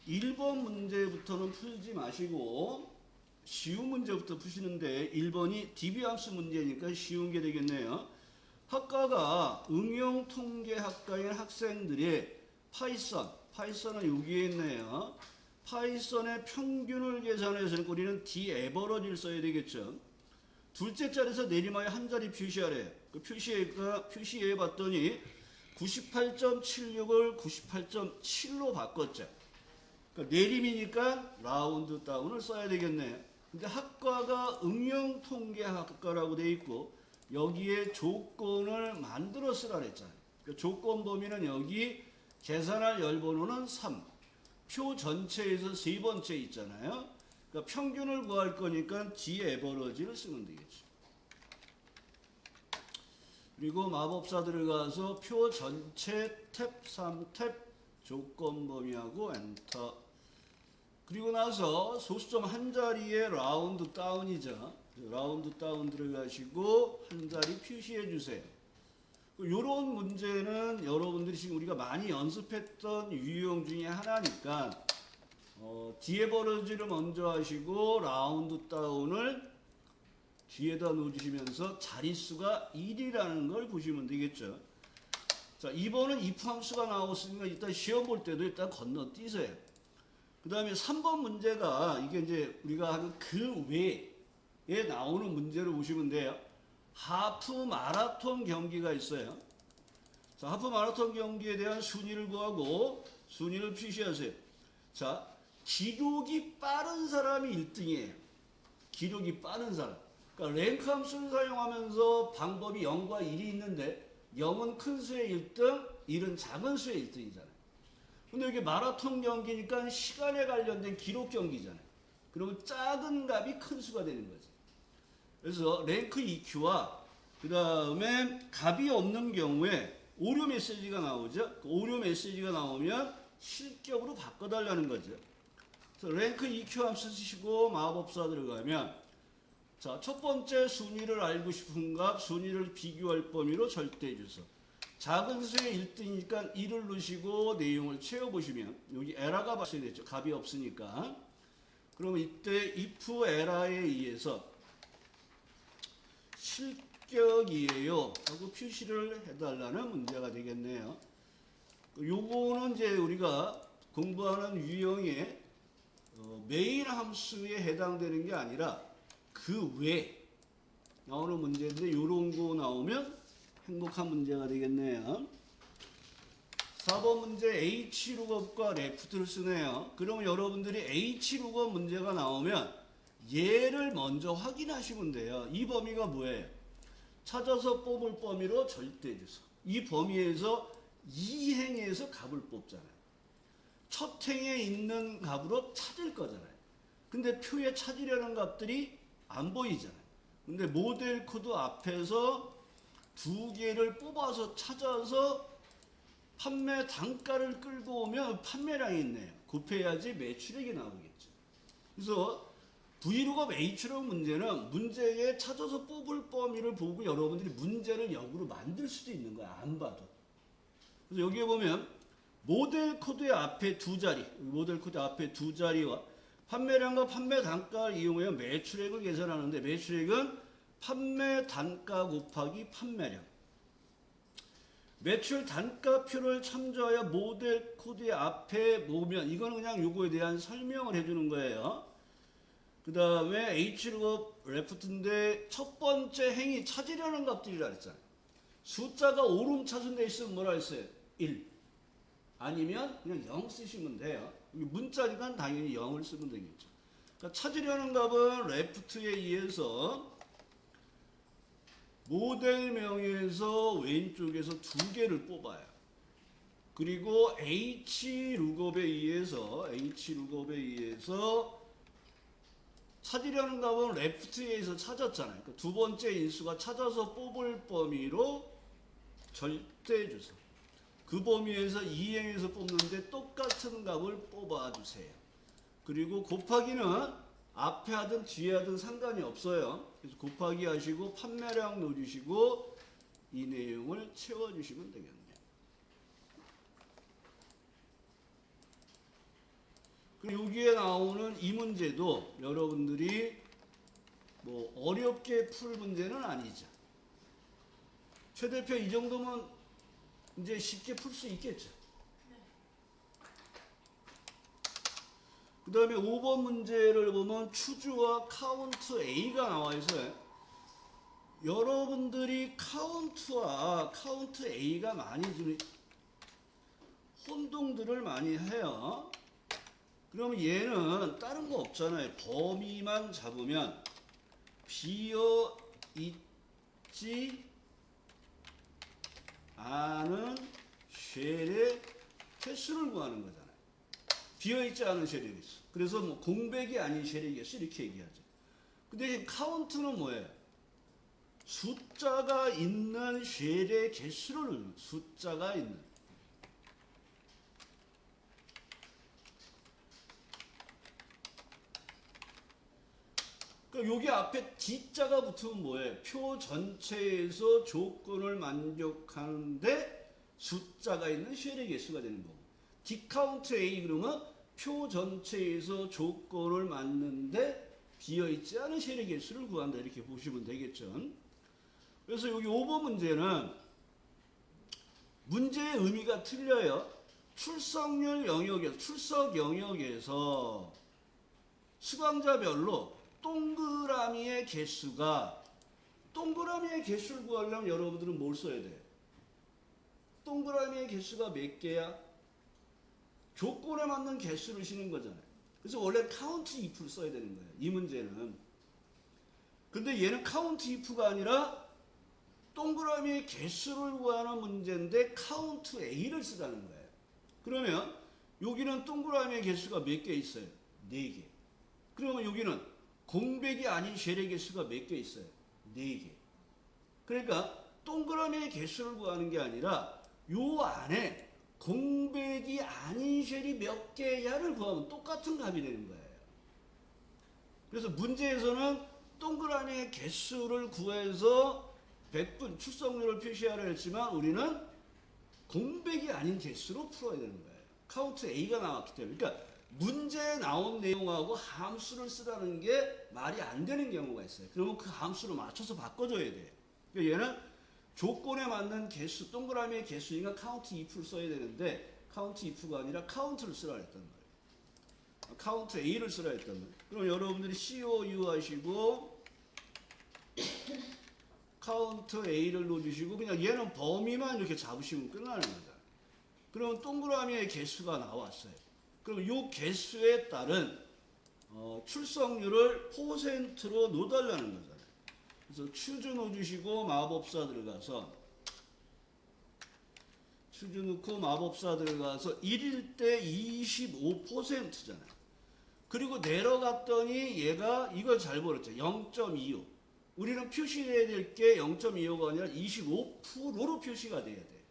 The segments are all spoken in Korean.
1번 문제부터는 풀지 마시고 쉬운 문제부터 푸시는데 1번이 DB함수 문제니까 쉬운 게 되겠네요. 학과가 응용통계학과인 학생들이 파이썬은 여기에 있네요. 파이썬의 평균을 계산해서 우리는 D에버러지를 써야 되겠죠. 둘째 자리에서 내림하여 한 자리 표시하래요. 그 표시해 봤더니 98.76을 98.7로 바꿨죠. 그러니까 내림이니까 라운드 다운을 써야 되겠네요. 근데 학과가 응용통계학과라고 돼 있고 여기에 조건을 만들어 쓰라 그랬잖아요. 그러니까 조건 범위는 여기 계산할 열번호는 3. 표 전체에서 세 번째 있잖아요. 그러니까 평균을 구할 거니까 D에버러지를 쓰면 되겠죠. 그리고 마법사 들어가서 표 전체 탭 3탭 조건 범위하고 엔터. 그리고 나서 소수점 한 자리에 라운드 다운이죠. 라운드 다운 들어가시고 한 자리 표시해 주세요. 이런 문제는 여러분들이 지금 우리가 많이 연습했던 유형 중에 하나니까 D에버러지를 먼저 하시고 라운드 다운을 뒤에다 놓으시면서 자릿수가 1이라는 걸 보시면 되겠죠. 자, 2번은 if 함수가 나왔으니까 일단 시험 볼 때도 일단 건너뛰세요. 그 다음에 3번 문제가 이게 이제 우리가 하는 그 외에 나오는 문제를 보시면 돼요. 하프 마라톤 경기가 있어요. 자, 하프 마라톤 경기에 대한 순위를 구하고 순위를 표시하세요. 자, 기록이 빠른 사람이 1등이에요. 기록이 빠른 사람. 그러니까 랭크 함수를 사용하면서 방법이 0과 1이 있는데 0은 큰 수의 1등, 1은 작은 수의 1등이잖아요. 근데 여기 마라톤 경기니까 시간에 관련된 기록 경기잖아요. 그러면 작은 값이 큰 수가 되는 거죠. 그래서 랭크 EQ와 그 다음에 값이 없는 경우에 오류 메시지가 나오죠. 그 오류 메시지가 나오면 실격으로 바꿔달라는 거죠. 그래서 랭크 EQ 함수 쓰시고 마법사 들어가면 자, 첫 번째 순위를 알고 싶은 값, 순위를 비교할 범위로 절대주소. 작은 수의 1등이니까 1을 넣으시고 내용을 채워보시면 여기 에러가 발생됐죠. 값이 없으니까. 그러면 이때 if 에러에 의해서 실격이에요 하고 표시를 해달라는 문제가 되겠네요. 요거는 이제 우리가 공부하는 유형의 메인 함수에 해당되는 게 아니라 그 외에 나오는 문제인데 이런 거 나오면 행복한 문제가 되겠네요. 4번 문제 H룩업과 레프트를 쓰네요. 그러면 여러분들이 H룩업 문제가 나오면 얘를 먼저 확인하시면 돼요. 이 범위가 뭐예요? 찾아서 뽑을 범위로 절대주소. 이 범위에서 이 행에서 값을 뽑잖아요. 첫 행에 있는 값으로 찾을 거잖아요. 근데 표에 찾으려는 값들이 안 보이잖아요. 근데 모델 코드 앞에서 두 개를 뽑아서 찾아서 판매 단가를 끌고 오면 판매량이 있네요. 곱해야지 매출액이 나오겠죠. 그래서 V룩업 H룩 문제는 문제에 찾아서 뽑을 범위를 보고 여러분들이 문제를 역으로 만들 수도 있는 거야. 안 봐도. 그래서 여기에 보면 모델 코드의 앞에 두 자리, 모델 코드 앞에 두 자리와 판매량과 판매 단가를 이용하여 매출액을 계산하는데 매출액은 판매 단가 곱하기 판매량. 매출 단가표를 참조하여 모델 코드의 앞에 보면 이거는 그냥 요거에 대한 설명을 해주는 거예요. 그 다음에 H룩업 레프트인데 첫 번째 행위 찾으려는 값들이라 그랬잖아요. 숫자가 오름차순돼 있으면 뭐라 했어요? 1. 아니면 그냥 0 쓰시면 돼요. 문자니까 당연히 0을 쓰면 되겠죠. 그러니까 찾으려는 값은 레프트에 의해서 모델명에서 왼쪽에서 두 개를 뽑아요. 그리고 H룩업에 의해서 찾으려는 값은 레프트에 의해서 찾았잖아요. 그러니까 두 번째 인수가 찾아서 뽑을 범위로 절대주소. 그 범위에서 이행해서 뽑는데 똑같은 값을 뽑아주세요. 그리고 곱하기는 앞에 하든 뒤에 하든 상관이 없어요. 그래서 곱하기 하시고 판매량 넣어주시고 이 내용을 채워주시면 되겠네요. 그리고 여기에 나오는 이 문제도 여러분들이 뭐 어렵게 풀 문제는 아니죠. 최 대표 이 정도면 이제 쉽게 풀 수 있겠죠. 그 다음에 5번 문제를 보면 추주와 카운트 A가 나와 있어요. 여러분들이 카운트와 카운트 A가 많이 좀 혼동들을 많이 해요. 그러면 얘는 다른 거 없잖아요. 범위만 잡으면 비어 있지 않은 쉘의 개수를 구하는 거잖아요. 비어있지 않은 쉘의 개수. 그래서 뭐 공백이 아닌 쉘의 개수 이렇게 얘기하죠. 근데 카운트는 뭐예요? 숫자가 있는 쉘의 개수를 숫자가 있는. 그러니까 여기 앞에 D자가 붙으면 뭐예요? 표 전체에서 조건을 만족하는데 숫자가 있는 쉘의 개수가 되는 거고. 디카운트 A 그러면 표 전체에서 조건을 맞는데 비어있지 않은 쉘의 개수를 구한다. 이렇게 보시면 되겠죠. 그래서 여기 5번 문제는 문제의 의미가 틀려요. 출석률 영역에서, 출석 영역에서 수강자별로 동그라미의 개수가, 동그라미의 개수를 구하려면 여러분들은 뭘 써야 돼요? 동그라미의 개수가 몇 개야? 조건에 맞는 개수를 쓰는 거잖아요. 그래서 원래 카운트 if를 써야 되는 거예요. 이 문제는. 근데 얘는 카운트 if가 아니라 동그라미의 개수를 구하는 문제인데 카운트 a를 쓰라는 거예요. 그러면 여기는 동그라미의 개수가 몇 개 있어요? 4개. 그러면 여기는 공백이 아닌 쉘의 개수가 몇 개 있어요? 4개. 그러니까 동그라미의 개수를 구하는 게 아니라 요 안에 공백이 아닌 쉘이 몇 개야를 구하면 똑같은 값이 되는 거예요. 그래서 문제에서는 동그라미의 개수를 구해서 100분 출석률을 표시하려 했지만 우리는 공백이 아닌 개수로 풀어야 되는 거예요. 카운트 A가 나왔기 때문에. 그러니까 문제에 나온 내용하고 함수를 쓰라는 게 말이 안 되는 경우가 있어요. 그러면 그 함수를 맞춰서 바꿔줘야 돼요. 그러니까 얘는 조건에 맞는 개수, 동그라미의 개수니까 카운트 if를 써야 되는데 카운트 if가 아니라 카운트를 쓰라 했단 말이에요. 카운트 A를 쓰라 했단 말이에요. 그럼 여러분들이 COU 하시고 카운트 A를 넣어주시고 그냥 얘는 범위만 이렇게 잡으시면 끝나는 거다. 그러면 동그라미의 개수가 나왔어요. 그럼 이 개수에 따른 출석률을 %로 넣어달라는 거잖아요. 그래서 추주 넣어주시고 마법사 들어가서 추주 넣고 마법사 들어가서 1일 때 25%잖아요. 그리고 내려갔더니 얘가 이걸 잘 버렸죠. 0.25. 우리는 표시해야 될 게 0.25가 아니라 25%로 표시가 돼야 돼.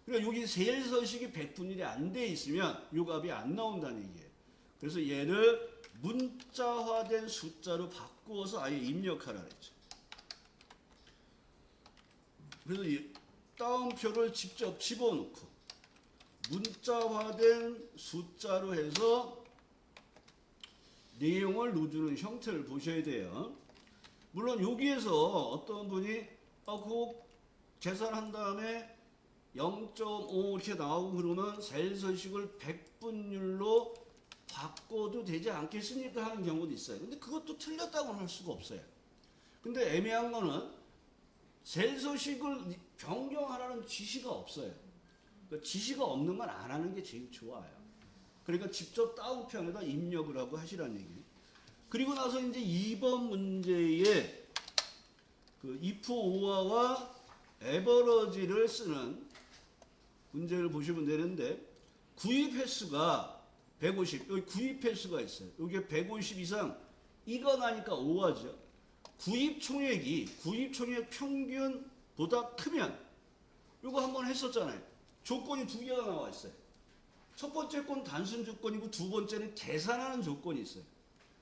그러니까 여기 셀서식이 100분율이 안 돼 있으면 이 값이 안 나온다는 얘기예요. 그래서 얘를 문자화된 숫자로 바꾸어서 아예 입력하라 그랬죠. 그래서 이 따옴표를 직접 집어넣고 문자화된 숫자로 해서 내용을 넣어주는 형태를 보셔야 돼요. 물론 여기에서 어떤 분이 그거 계산한 다음에 0.5 이렇게 나오고 그러면 셀서식을 100분율로 바꿔도 되지 않겠습니까 하는 경우도 있어요. 근데 그것도 틀렸다고는 할 수가 없어요. 근데 애매한 거는 셀서식을 변경하라는 지시가 없어요. 그러니까 지시가 없는 건 안 하는 게 제일 좋아요. 그러니까 직접 다운편에다 입력을 하고 하시라는 얘기예요. 그리고 나서 이제 2번 문제에 그 if or와 average를 쓰는 문제를 보시면 되는데 구입 횟수가 150, 여기 구입 횟수가 있어요. 여기 150 이상 이거 나니까 5하죠. 구입 총액 평균보다 크면 이거 한번 했었잖아요. 조건이 두 개가 나와 있어요. 첫 번째 건 단순 조건이고 두 번째는 계산하는 조건이 있어요.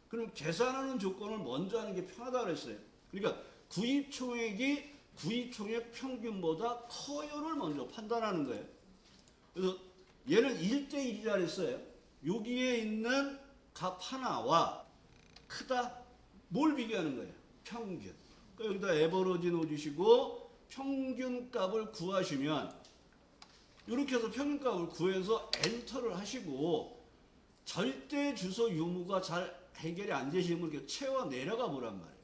그럼 계산하는 조건을 먼저 하는 게 편하다고 그랬어요. 그러니까 구입 총액이 구입 총액 평균보다 커요를 먼저 판단하는 거예요. 그래서 얘는 1대1이라 했어요. 여기에 있는 값 하나와 크다? 뭘 비교하는 거예요? 평균. 그러니까 여기다 에버러지 넣어주시고 평균 값을 구하시면 이렇게 해서 평균 값을 구해서 엔터를 하시고 절대 주소 유무가 잘 해결이 안 되시면 이렇게 채워 내려가 보란 말이에요.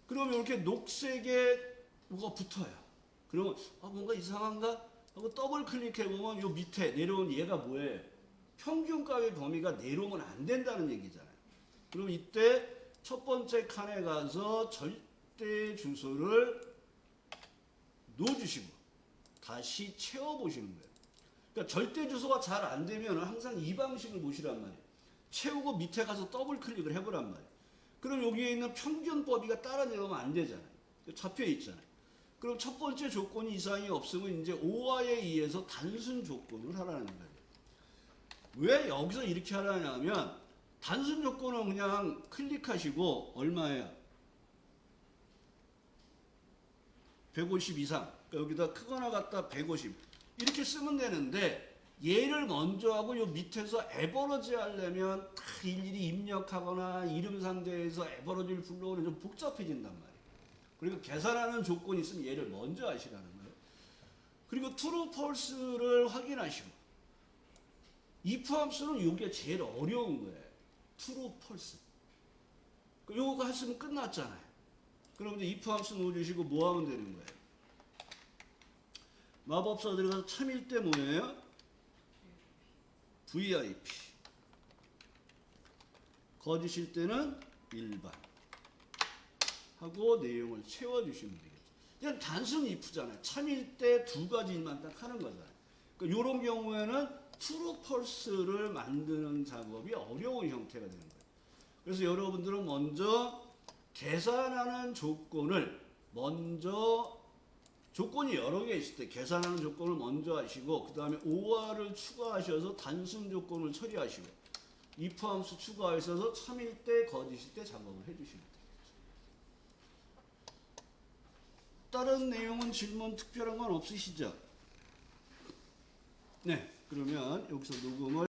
그러면 이렇게 녹색에 뭐가 붙어요. 그러면 뭔가 이상한가? 하고 더블 클릭해보면 요 밑에 내려온 얘가 뭐예요? 평균값의 범위가 내려오면 안 된다는 얘기잖아요. 그럼 이때 첫 번째 칸에 가서 절대 주소를 넣어주시고 다시 채워보시는 거예요. 그러니까 절대 주소가 잘 안 되면 항상 이 방식을 보시란 말이에요. 채우고 밑에 가서 더블 클릭을 해보란 말이에요. 그럼 여기에 있는 평균 범위가 따라 내려오면 안 되잖아요. 잡혀 있잖아요. 그럼 첫 번째 조건이 이상이 없으면 이제 OR에 의해서 단순 조건을 하라는 거예요. 왜 여기서 이렇게 하라냐면 단순 조건은 그냥 클릭하시고 얼마예요? 150 이상. 그러니까 여기다 크거나 같다 150 이렇게 쓰면 되는데 얘를 먼저 하고 요 밑에서 에버러지 하려면 다 일일이 입력하거나 이름 상대에서 에버러지를 불러오는 좀 복잡해진단 말이에요. 그리고 계산하는 조건이 있으면 얘를 먼저 하시라는 거예요. 그리고 true, false를 확인하시고 if 함수는 이게 제일 어려운 거예요. true, false. 요거 했으면 끝났잖아요. 그럼 이제 if 함수 넣어주시고 뭐 하면 되는 거예요? 마법사들이 가서 참일 때 뭐예요? VIP. 거짓일 때는 일반. 하고 내용을 채워주시면 되겠죠. 그냥 단순 if잖아요. 참일 때 두 가지만 딱 하는 거잖아요. 그러니까 이런 경우에는 true, false를 만드는 작업이 어려운 형태가 되는 거예요. 그래서 여러분들은 먼저 계산하는 조건을 조건이 여러 개 있을 때 계산하는 조건을 먼저 하시고 그 다음에 OR을 추가하셔서 단순 조건을 처리하시고 if 함수 추가하셔서 참일 때 거짓일 때 작업을 해주시면 돼요. 다른 내용은 질문 특별한 건 없으시죠? 네, 그러면 여기서 녹음을